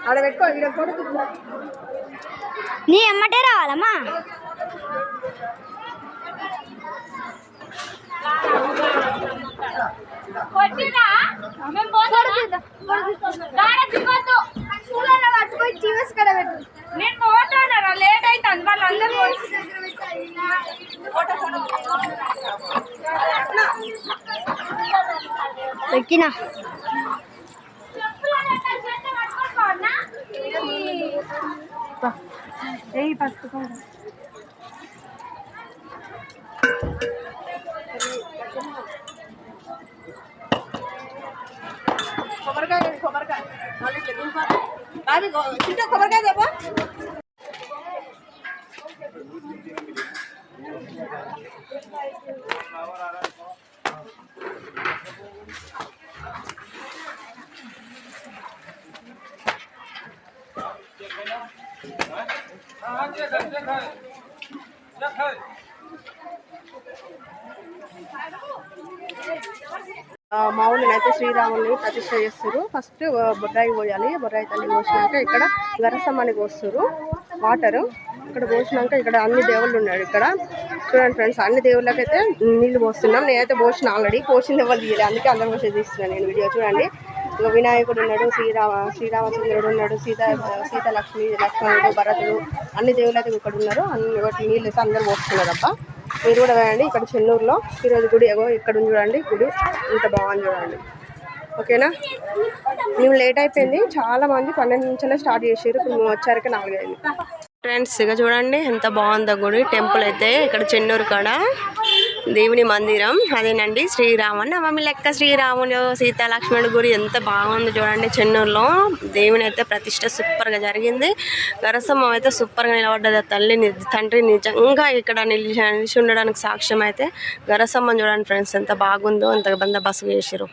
ఆడ పెట్టుకో ఇక్కడ కొడుకు నీ అమ్మటే రావాలమ్మా. నేను పోతాను లేట్ అవుతుంది వాళ్ళందరూ పెట్టినా కొబ్బరికాయ కొబ్బరికాయ చిన్న కొబ్బరికాయ చెప్పా. మా ఊళ్ళో అయితే శ్రీరాముని ప్రతిష్ట చేస్తారు. ఫస్ట్ బొర్రాయి పోయాలి. బొర్రాయి తల్లి పోసినాక ఇక్కడ గరసమ్మని పోస్తారు. వాటరు ఇక్కడ పోసినాక ఇక్కడ అన్ని దేవుళ్ళు ఉన్నాయి. ఇక్కడ చూడండి ఫ్రెండ్స్, అన్ని దేవుళ్ళకైతే నీళ్ళు పోస్తున్నాం. నేనైతే పోసిన ఆల్రెడీ. పోసింది ఎవరు తీయలేదు, అందుకే అందరం పోసి తీస్తున్నాను నేను వీడియో. చూడండి, ఇక వినాయకుడు ఉన్నాడు, శ్రీరామచంద్రుడు ఉన్నాడు, సీత లక్ష్మణుడు, భరతుడు, అన్ని దేవుళ్ళు అయితే ఇక్కడ ఉన్నారు. అన్ని వాటి నీళ్ళు అయితే అందరూ పోస్తున్నారు. అబ్బా మీరు కూడా వేయండి. ఇక్కడ చెన్నూరులో ఈరోజు గుడి ఇక్కడ ఉంది చూడండి. గుడి ఇంత బాగుంది చూడండి. ఓకేనా, మేము లేట్ అయిపోయింది. చాలా మంది 12 నుంచే స్టార్ట్ చేసారు. ఇప్పుడు మేము వచ్చారికి 4 అయింది. ఫ్రెండ్స్ ఇక చూడండి ఎంత బాగుందో గుడి. టెంపుల్ అయితే ఇక్కడ చెన్నూరు కాడ దేవుని మందిరం అదేనండి. శ్రీరామనవమి లెక్క శ్రీరాముడు సీతా లక్ష్మణుడు గుడి ఎంత బాగుంది చూడండి. చెన్నూరులో దేవుని అయితే ప్రతిష్ట సూపర్గా జరిగింది. గరసమ్మ అయితే సూపర్గా నిలబడ్డది. తల్లి తండ్రి నిజంగా ఇక్కడ నిలిచి ఉండడానికి సాక్ష్యం అయితే గరసమ్మని చూడండి ఫ్రెండ్స్, ఎంత బాగుందో, అంత బందోబస్తు చేసారు.